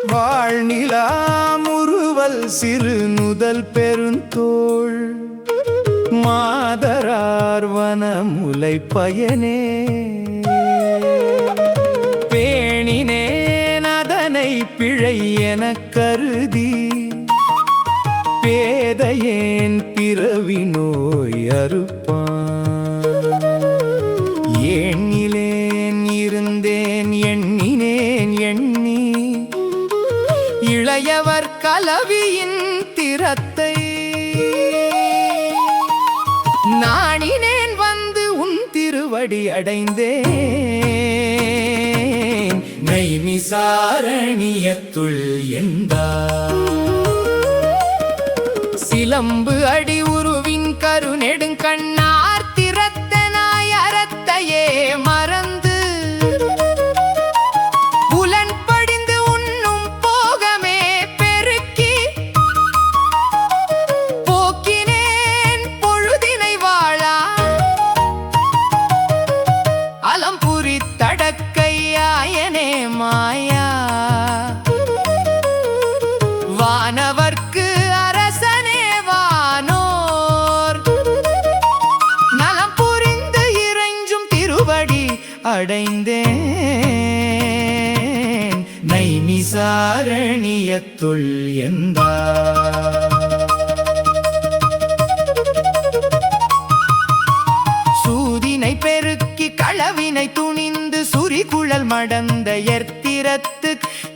வாழ்நிலா முறுவல் சிறு நுதல் பெருந்தோள் மாதரார் வனமுலை பயனே பேணினேன் அதனை பிழை எனக் கருதி பேதையேன் பிறவி நோய் அறுப்பான் எண்ணிலேன் இருந்தேன் எண்ணினேன் எண்ணி இளையவர் கலவியின் திறத்தை நாணினேன் வந்து உன் திருவடி அடைந்தேன் நைமிசாரணியத்துள் எந்தார் சிலம்பு அடி உருவின் கருநெடுங்கண்ணார் திறத்தனாய் அறத்தையே மறந்து புலன் படிந்து உண்ணும் போகமே பெருக்கி போக்கினேன் பொழுதினை வாழா அலம்புரி தடக்கையாயனே மாயா வானவர்க்கு அரசனே வானோர் நலம் புரிந்து இறைஞ்சும் திருவடி அடைந்தேன் நைமிசாரணியத்துள் எந்தார் சூதினை பெருக்கி களவினை துணிந்து சுரிகுழல் மடந்த எர்த்திரத்து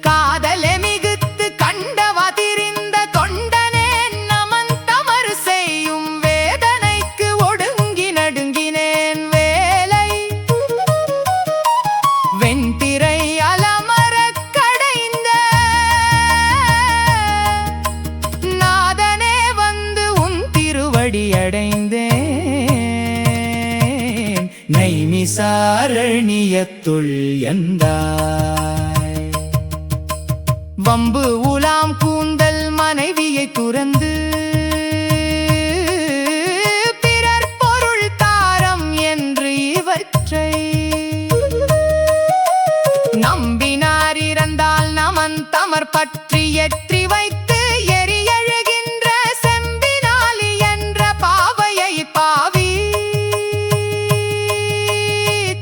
காதலே மிகுத்து கண்டவா திரிந்த தொண்டனே நமன் தமறு செய்யும் வேதனைக்கு ஒடுங்கி நடுங்கினேன் வேலை வெண்திரை அலமரக் கடைந்த நாதனே வந்து உன் திருவடி அடைந்தேன் நைமிசாரணியத்துள் எந்தாய் வம்பு உலாம் கூந்தல் மனைவியை துறந்து பிறர் பொருள் தாரம் என்று இவற்றை நம்பினார் இறந்தால் நமன் தமர் பற்றி ஏற்றி வைத்து எரியழுகின்ற செம்பினாலி என்ற பாவையை பாவி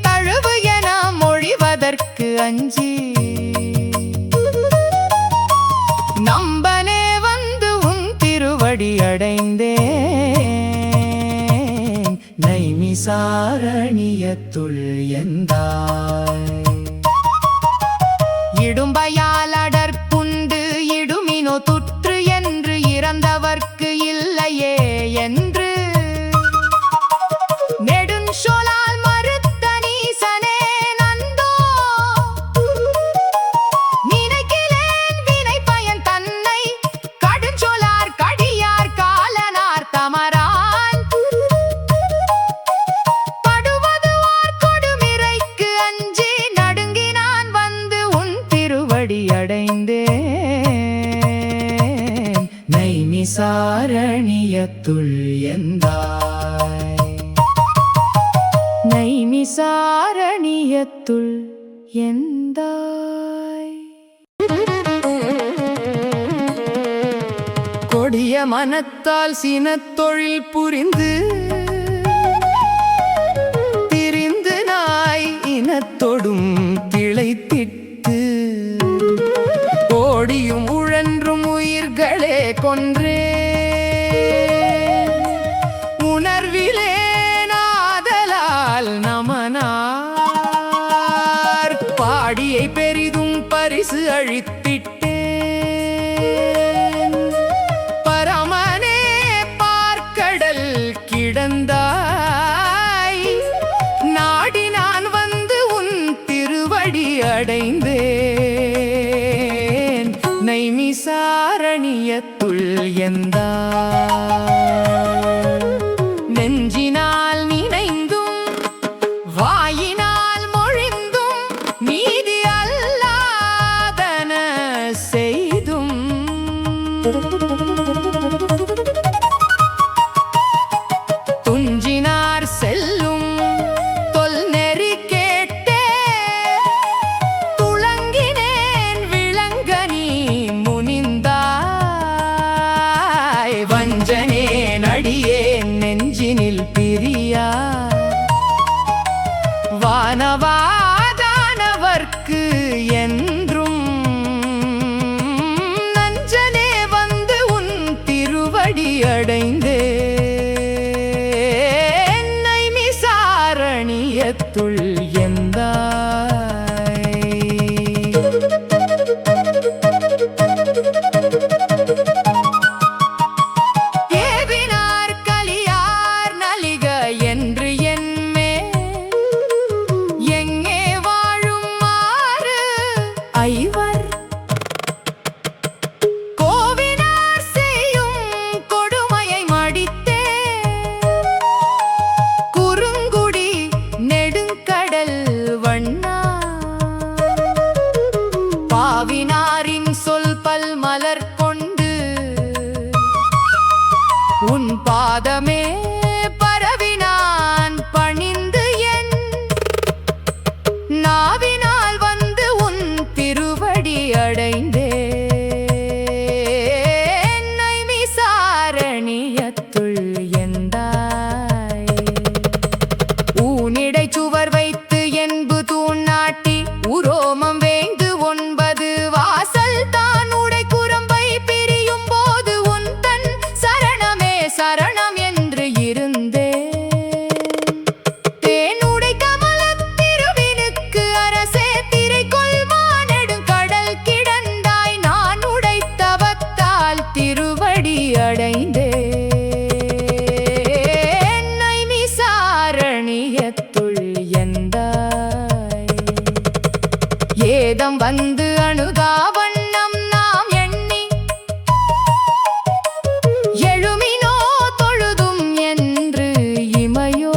தழுவு என மொழிவதற்கு அஞ்சி நம்பனே வந்து உன் திருவடி அடைந்தேன் நைமிசாரணியத்துள் எந்தாய் இடும்பையால் அடற்புண்டு இடுமினோ துற்று என்று இறந்தவர்க்கு இல்லையே என்று நெடுஞ்சொலால் மறுத்த நீசனே நந்தோ நினைக்கிலேன் வினை பயன் தன்னை கடுஞ்சொலார் கடியார் காலனார் தமரான் படுவது ஓர் கொடுமிரைக்கு அஞ்சி நடுங்கினான் வந்து உன் திருவடி அடைந்தேன் நைமிசாரணியத்துள் எந்தாய் நைமிசாரணியத்துள் எந்தாய் கொடிய மனத்தால் சினத்தொழில் புரிந்து திரிந்து நாய் இனத்தொடும் திளைத்திட்டு ஓடியும் உழன்றும் உயிர்களே கொன்றே உணர்விலே நாதலால் நமனார் பாடியை பெரிதும் பரிசு அழித்திட்டேன் பரமனே பார்க்கடல் கிடந்தாய் நாடி நான் வந்து உன் திருவடி அடைந்தேன் நைமிசாரணியத்துள் எந்தாய் நெஞ்சினால் நினைந்தும் வாயினால் மொழிந்தும் நீதி அல்லாதன செய்தும் துஞ்சினார் செல்லும் நனவாதானவர்க்கு என்றும் நஞ்சனே வந்து உன் திருவடி அடைந்தே என்னை மிசாரணியத்துள் ஏவினார் கலியார் நலிக என்று என்மே எங்கே வாழுமாறு ஐவர் கோவினார் செய்யும் கொடுமையை மடித்தே குறுங்குடி நெடுங்கடல் வண்ணா பாவினாரின் சொல் பல் மலர் கொண்டு உன் பாதமே பரவினான் பணிந்து என் நாவினால் வந்து உன் திருவடி அடைந்தே என்னை விசாரணியத்துள் எந்தாய் ஊனிடை சுவர் வைத்து என்பு தூண் நாட்டி உரோமம் வேங்கு 9 வாசல் தான் உடை குரம்பை பிரியும் போது உன் தன் சரணமே சரணம் என்று இருந்தே தேனுடை கமலத் திருவினுக்கு அரசே திரை கொள்வானெடும் கடல் கிடந்தாய் நான் உடை தவத்தால் திருவடி அடைந்தே என்னை விசாரணியத்துள் எந்தாய் ஏதம் வந்து அணுகா வண்ணம் நாம் எண்ணி எழுமினோ தொழுதும் என்று இமையோ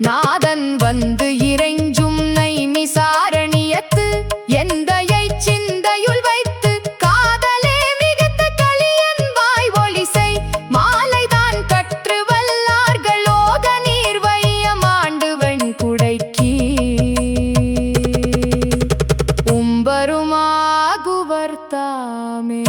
நாதன் வந்து இறைஞ்சும் நைமிசாரணியத்து எந்தையை சிந்தையுள் வைத்து காதலே மிகுத்த களியன் வாய் ஒலிசை மாலைதான் கற்று வல்லார்கள் ஓத நீர் வையம் ஆண்டு வெண்குடைக்கி உம்பருமாகுவர் தாமே.